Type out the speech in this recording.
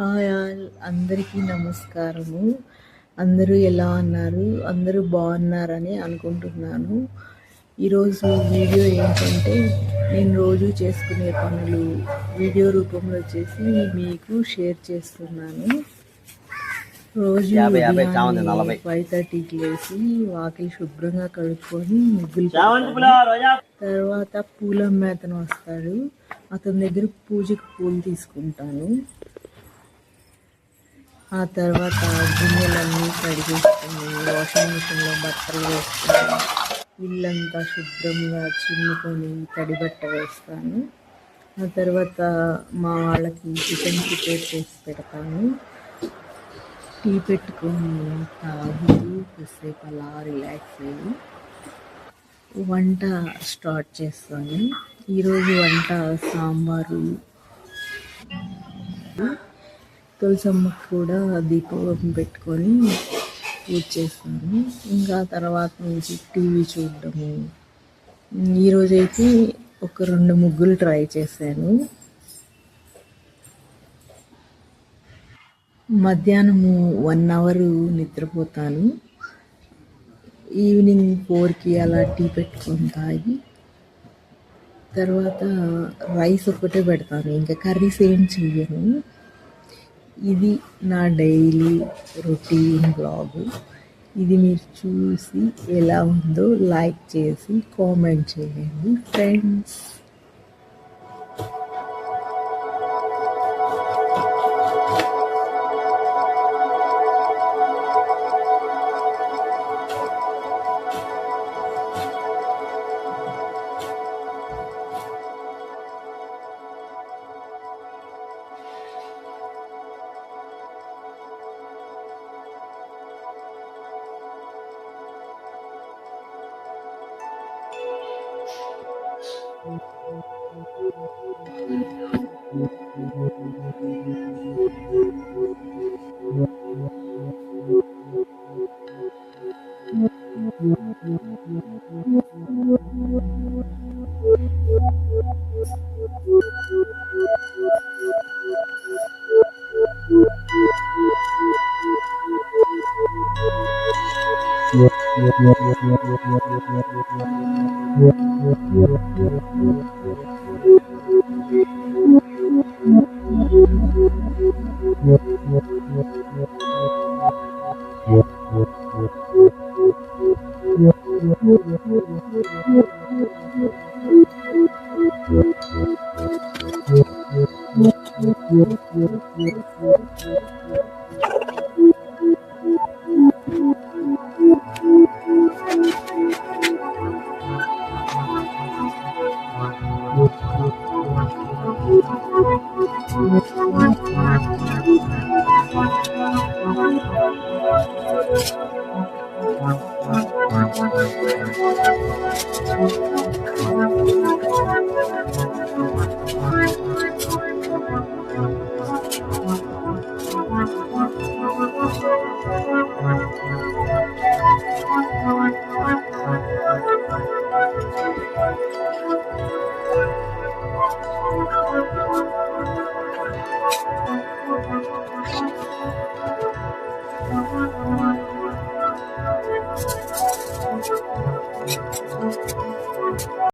Hi all అందరికీ నమస్కారము. అందరూ ఎలా ఉన్నారు? అందరూ బాగున్నారని అనుకుంటున్నాను. ఈరోజు వీడియో ఏంటంటే నేను రోజు చేసుకునే పనులు వీడియో రూపంలో చేసి మీకు షేర్ చేస్తున్నాను. రోజు 5:30కి లేచి వాకిలి శుభ్రంగా కడుక్కొని ముగ్గులు తర్వాత పూల మేతను వస్తాడు, అతని దగ్గర పూజకు పూలు తీసుకుంటాను. ఆ తర్వాత గిన్నెలన్నీ కడిగేసుకుని వాషింగ్ మిషన్లో బట్టలు వేసుకొని ఇల్లంతా శుభ్రంగా చిమ్ముకొని తడి బట్ట వేస్తాను. ఆ తర్వాత మా వాళ్ళకి టిఫిన్ ప్రిపేర్ చేసి పెడతాను. టీ పెట్టుకొని తాగి కొద్దిసేపు అలా రిలాక్స్ అయ్యి వంట స్టార్ట్ చేస్తాను. ఈరోజు వంట సాంబారు, తులసమ్మకు కూడా దీపం పెట్టుకొని పూజ చేస్తాను. ఇంకా తర్వాత నుంచి టీవీ చూడడము. ఈరోజైతే ఒక 2 ముగ్గులు ట్రై చేశాను. మధ్యాహ్నము 1 అవర్ నిద్రపోతాను. ఈవినింగ్ 4కి అలా టీ పెట్టుకొని తాగి తర్వాత రైస్ ఒక్కటే పెడతాను, ఇంకా కర్రీస్ ఏం చెయ్యను. ఇది నా డైలీ రొటీన్ బ్లాగ్. ఇది మీరు చూసి ఎలా ఉందో లైక్ చేసి కామెంట్ చేయండి ఫ్రెండ్స్.